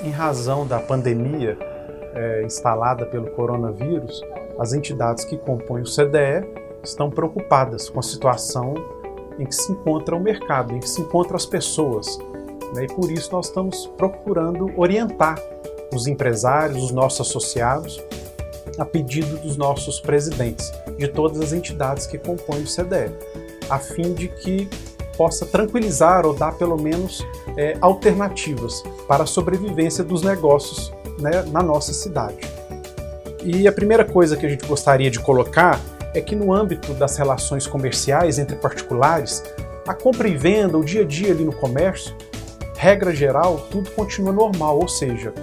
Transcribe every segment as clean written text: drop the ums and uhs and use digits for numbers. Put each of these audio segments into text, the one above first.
Em razão da pandemia instalada pelo coronavírus, as entidades que compõem o CDE estão preocupadas com a situação em que se encontra o mercado, em que se encontram as pessoas, né? E por isso nós estamos procurando orientar os empresários, os nossos associados, a pedido dos nossos presidentes, de todas as entidades que compõem o CDE, a fim de que possa tranquilizar ou dar pelo menos alternativas para a sobrevivência dos negócios, né, na nossa cidade. E a primeira coisa que a gente gostaria de colocar é que no âmbito das relações comerciais entre particulares, a compra e venda, o dia a dia ali no comércio, regra geral, tudo continua normal, ou seja,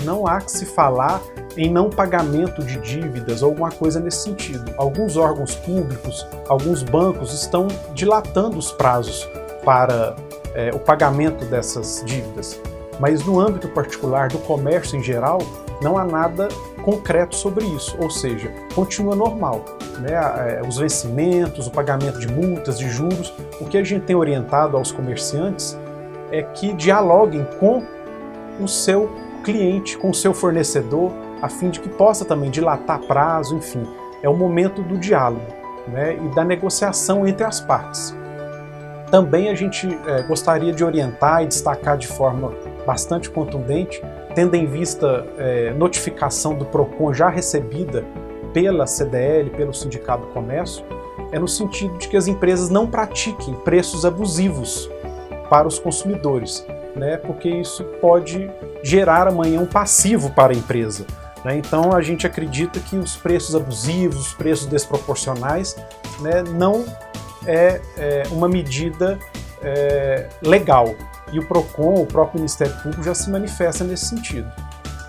não há que se falar em não pagamento de dívidas ou alguma coisa nesse sentido. Alguns órgãos públicos, alguns bancos estão dilatando os prazos para o pagamento dessas dívidas, mas no âmbito particular do comércio em geral, não há nada concreto sobre isso, ou seja, continua normal, né? Os vencimentos, o pagamento de multas, de juros. O que a gente tem orientado aos comerciantes é que dialoguem com o seu cliente, com o seu fornecedor, a fim de que possa também dilatar prazo, enfim. É o momento do diálogo, né, e da negociação entre as partes. Também a gente gostaria de orientar e destacar de forma bastante contundente, tendo em vista notificação do PROCON já recebida pela CDL, pelo Sindicato do Comércio, no sentido de que as empresas não pratiquem preços abusivos para os consumidores, né, porque isso pode gerar amanhã um passivo para a empresa, né? Então a gente acredita que os preços abusivos, os preços desproporcionais, né, não é uma medida legal. E o PROCON, o próprio Ministério Público, já se manifesta nesse sentido.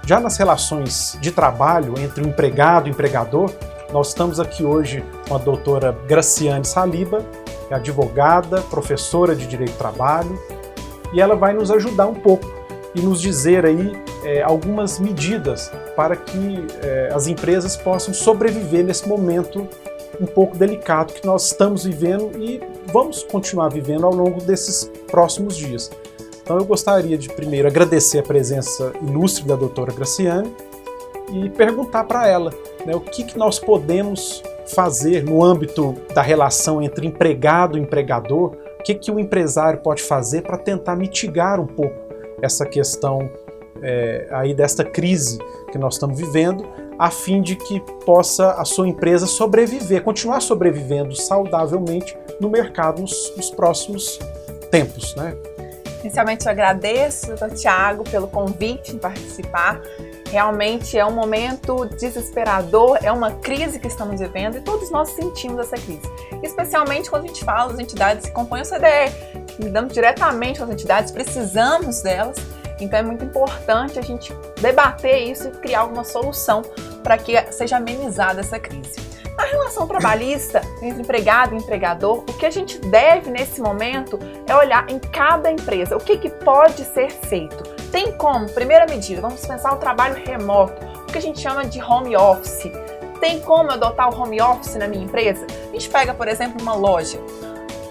Já nas relações de trabalho entre o empregado e o empregador, nós estamos aqui hoje com a doutora Graciane Saliba, que é advogada, professora de Direito do Trabalho, e ela vai nos ajudar um pouco e nos dizer aí algumas medidas para que as empresas possam sobreviver nesse momento um pouco delicado que nós estamos vivendo e vamos continuar vivendo ao longo desses próximos dias. Então eu gostaria de primeiro agradecer a presença ilustre da doutora Graciane e perguntar para ela, né, o que nós podemos fazer no âmbito da relação entre empregado e empregador, o que o empresário pode fazer para tentar mitigar um pouco essa questão aí desta crise que nós estamos vivendo, a fim de que possa a sua empresa sobreviver, continuar sobrevivendo saudavelmente no mercado nos próximos tempos, né? Inicialmente eu agradeço, Dr. Thiago, pelo convite em participar. Realmente é um momento desesperador, é uma crise que estamos vivendo e todos nós sentimos essa crise. Especialmente quando a gente fala das entidades que compõem o CDE, lidamos diretamente com as entidades, precisamos delas. Então é muito importante a gente debater isso e criar alguma solução para que seja amenizada essa crise. Na relação trabalhista entre empregado e empregador, o que a gente deve nesse momento é olhar em cada empresa o que pode ser feito. Tem como, primeira medida, vamos pensar o trabalho remoto, o que a gente chama de home office. Tem como adotar o home office na minha empresa? A gente pega, por exemplo, uma loja.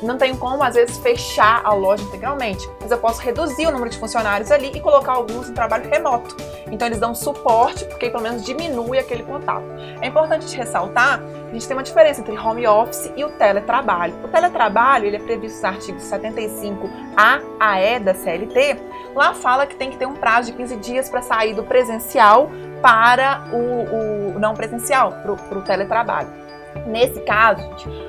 Não tenho como, às vezes, fechar a loja integralmente, mas eu posso reduzir o número de funcionários ali e colocar alguns em trabalho remoto. Então, eles dão suporte, porque pelo menos diminui aquele contato. É importante ressaltar que a gente tem uma diferença entre home office e o teletrabalho. O teletrabalho, ele é previsto nos artigos 75A a E da CLT. Lá fala que tem que ter um prazo de 15 dias para sair do presencial para o não presencial, para o teletrabalho. Nesse caso,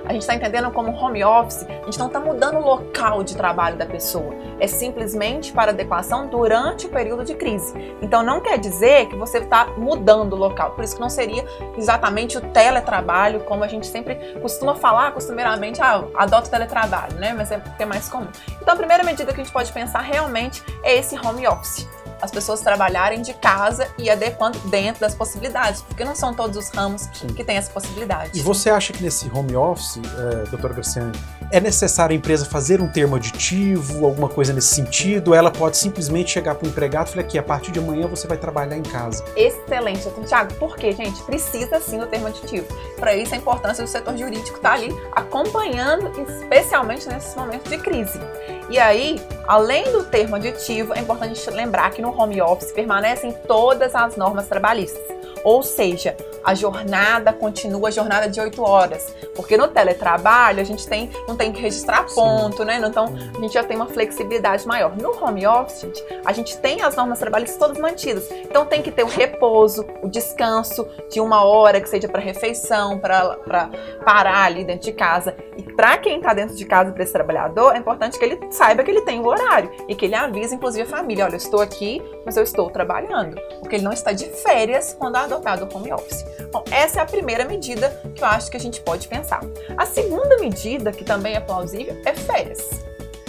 a gente está entendendo como home office, a gente não está mudando o local de trabalho da pessoa, é simplesmente para adequação durante o período de crise. Então não quer dizer que você está mudando o local, por isso que não seria exatamente o teletrabalho, como a gente sempre costuma falar, costumeiramente, adota o teletrabalho, né? Mas é mais comum. Então a primeira medida que a gente pode pensar realmente é esse home office. As pessoas trabalharem de casa e adequando dentro das possibilidades, porque não são todos os ramos que têm essa possibilidade. E você acha que nesse home office, doutora Graciane, É necessário a empresa fazer um termo aditivo, alguma coisa nesse sentido? Ela pode simplesmente chegar para o empregado e falar aqui, a partir de amanhã você vai trabalhar em casa. Excelente, Tiago. Por quê, gente? Precisa sim do termo aditivo. Para isso, a importância do setor jurídico estar ali acompanhando, especialmente nesses momentos de crise. E aí, além do termo aditivo, é importante a gente lembrar que no home office permanecem todas as normas trabalhistas. Ou seja, a jornada continua, a jornada de 8 horas. Porque no teletrabalho a gente não tem que registrar ponto, né? Então a gente já tem uma flexibilidade maior. No home office, gente, a gente tem as normas trabalhistas todas mantidas. Então tem que ter o repouso, o descanso de 1 hora, que seja para refeição, para parar ali dentro de casa. E para quem está dentro de casa, para esse trabalhador, é importante que ele saiba que ele tem o horário e que ele avise, inclusive, a família: olha, eu estou aqui, mas eu estou trabalhando. Porque ele não está de férias quando adotado o home office. Bom, essa é a primeira medida que eu acho que a gente pode pensar. A segunda medida, que também é plausível, é férias.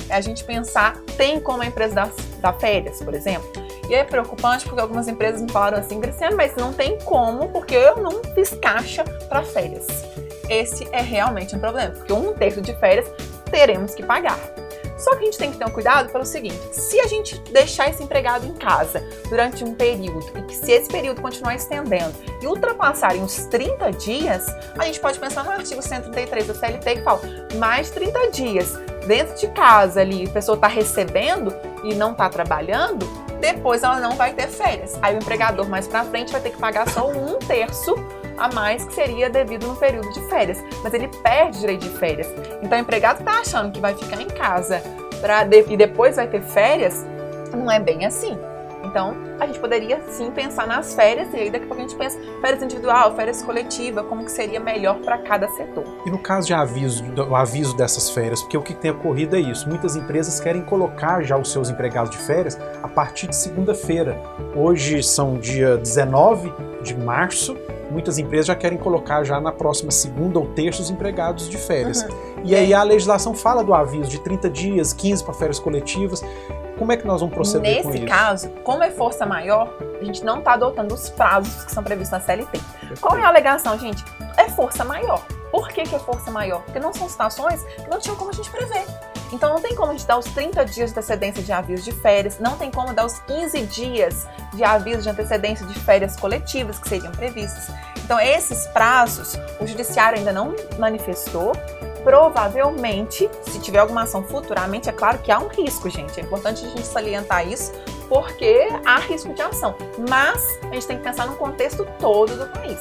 É a gente pensar, tem como a empresa dar férias, por exemplo? E é preocupante porque algumas empresas me falaram assim: Graciane, mas não tem como, porque eu não fiz caixa para férias. Esse é realmente um problema, porque 1/3 de férias teremos que pagar. Só que a gente tem que ter um cuidado pelo seguinte: se a gente deixar esse empregado em casa durante um período, e que se esse período continuar estendendo e ultrapassarem os 30 dias, a gente pode pensar no artigo 133 da CLT, que fala mais 30 dias dentro de casa ali, a pessoa está recebendo e não está trabalhando, depois ela não vai ter férias. Aí o empregador mais para frente vai ter que pagar só 1/3 a mais que seria devido no período de férias, mas ele perde o direito de férias. Então o empregado está achando que vai ficar em casa e depois vai ter férias, não é bem assim. Então a gente poderia sim pensar nas férias, e aí daqui a pouco a gente pensa férias individual, férias coletiva, como que seria melhor para cada setor. E no caso de o aviso dessas férias, porque o que tem ocorrido é isso: muitas empresas querem colocar já os seus empregados de férias a partir de segunda-feira. Hoje são dia 19 de março, muitas empresas já querem colocar já na próxima segunda ou terça os empregados de férias. E aí a legislação fala do aviso de 30 dias, 15 para férias coletivas. Como é que nós vamos proceder com isso? Nesse caso, como é força maior, a gente não está adotando os prazos que são previstos na CLT. Perfeito. Qual é a alegação, gente? É força maior. Por que é força maior? Porque não são situações que não tinham como a gente prever. Então não tem como a gente dar os 30 dias de antecedência de aviso de férias, não tem como dar os 15 dias de aviso de antecedência de férias coletivas que seriam previstas. Então esses prazos, o judiciário ainda não manifestou. Provavelmente, se tiver alguma ação futuramente, é claro que há um risco, gente. É importante a gente salientar isso, porque há risco de ação. Mas a gente tem que pensar no contexto todo do país.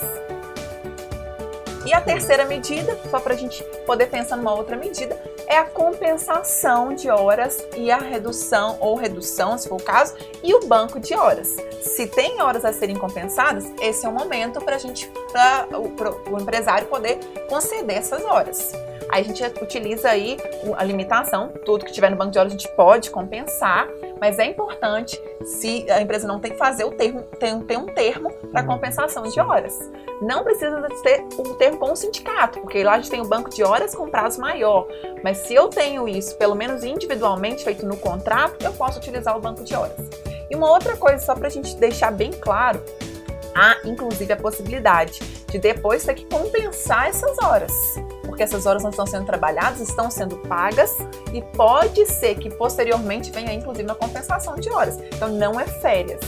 E a terceira medida, só para a gente poder pensar numa outra medida, é a compensação de horas e a redução, ou redução, se for o caso, e o banco de horas. Se tem horas a serem compensadas, esse é o momento para o empresário poder conceder essas horas. Aí a gente utiliza aí a limitação, tudo que tiver no banco de horas a gente pode compensar, mas é importante, se a empresa não tem que fazer ter um termo para compensação de horas. Não precisa ter um termo com o sindicato, porque lá a gente tem um banco de horas com prazo maior, mas se eu tenho isso, pelo menos individualmente, feito no contrato, eu posso utilizar o banco de horas. E uma outra coisa, só para a gente deixar bem claro, há inclusive a possibilidade de depois ter que compensar essas horas, porque essas horas não estão sendo trabalhadas, estão sendo pagas, e pode ser que posteriormente venha inclusive uma compensação de horas. Então não é férias.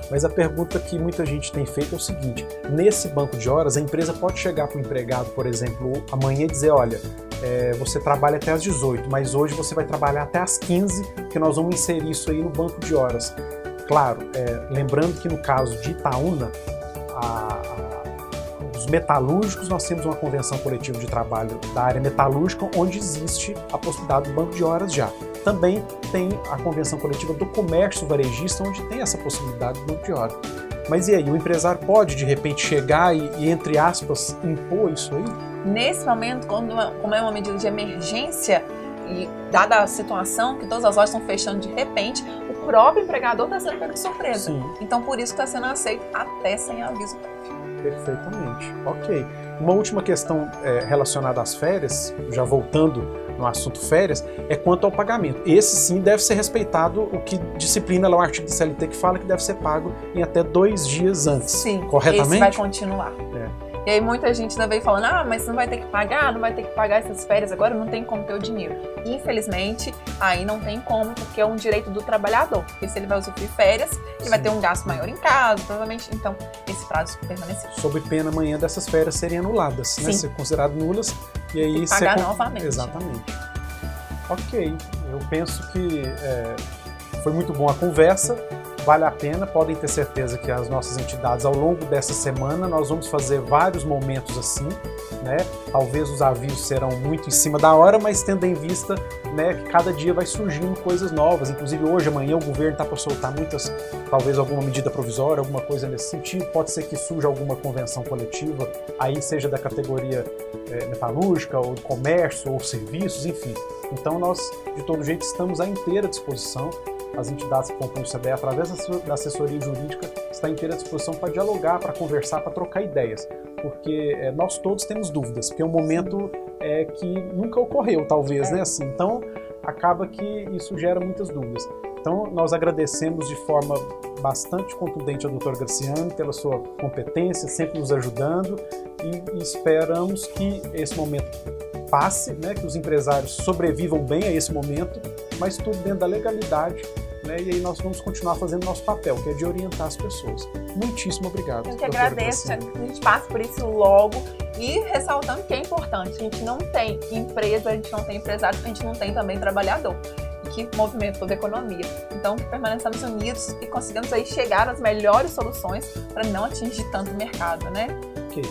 Mas a pergunta que muita gente tem feito é o seguinte: nesse banco de horas, a empresa pode chegar para o empregado, por exemplo, amanhã e dizer: olha, você trabalha até às 18, mas hoje você vai trabalhar até às 15, que nós vamos inserir isso aí no banco de horas. Claro, lembrando que no caso de Itaúna, os metalúrgicos, nós temos uma convenção coletiva de trabalho da área metalúrgica, onde existe a possibilidade do banco de horas já. Também tem a convenção coletiva do comércio varejista, onde tem essa possibilidade do banco de horas. Mas e aí, o empresário pode, de repente, chegar e entre aspas, impor isso aí? Nesse momento, como é uma medida de emergência, e dada a situação que todas as lojas estão fechando de repente, o próprio empregador está sendo pego de surpresa. Sim. Então, por isso está sendo aceito até sem aviso prévio. Perfeitamente. Ok. Uma última questão relacionada às férias, já voltando no assunto férias, é quanto ao pagamento. Esse sim deve ser respeitado, o que disciplina lá o artigo da CLT que fala que deve ser pago em até 2 dias antes. Sim, corretamente? esse vai continuar. E aí muita gente ainda veio falando, mas não vai ter que pagar, não vai ter que pagar essas férias agora, não tem como ter o dinheiro. Infelizmente, aí não tem como, porque é um direito do trabalhador. Porque se ele vai usufruir férias, ele vai ter um gasto maior em casa, provavelmente, então esse prazo permaneceu. Sob pena amanhã dessas férias serem anuladas, né? Ser consideradas nulas e aí pagar novamente. Exatamente. Ok, eu penso que foi muito bom a conversa. Vale a pena, podem ter certeza que as nossas entidades, ao longo dessa semana, nós vamos fazer vários momentos assim, né? Talvez os avisos serão muito em cima da hora, mas tendo em vista, né, que cada dia vai surgindo coisas novas. Inclusive hoje, amanhã, o governo está para soltar talvez alguma medida provisória, alguma coisa nesse sentido. Pode ser que surja alguma convenção coletiva, aí seja da categoria metalúrgica, ou comércio, ou serviços, enfim. Então nós, de todo jeito, estamos à inteira disposição. As entidades que compõem o CDE, através da assessoria jurídica, está à inteira disposição para dialogar, para conversar, para trocar ideias. Porque nós todos temos dúvidas, porque é um momento que nunca ocorreu, talvez, né? Assim, então, acaba que isso gera muitas dúvidas. Então, nós agradecemos de forma bastante contundente ao Dr. Graciano pela sua competência, sempre nos ajudando, e esperamos que esse momento passe, né? Que os empresários sobrevivam bem a esse momento, mas tudo dentro da legalidade. Né? E aí nós vamos continuar fazendo nosso papel, que é de orientar as pessoas. Muitíssimo obrigado. Eu que agradeço, que a gente passe por isso logo e ressaltando que é importante, a gente não tem empresa, a gente não tem empresário, a gente não tem também trabalhador, que movimenta toda a economia. Então, que permaneçamos unidos e consigamos aí chegar às melhores soluções para não atingir tanto o mercado, né? Ok.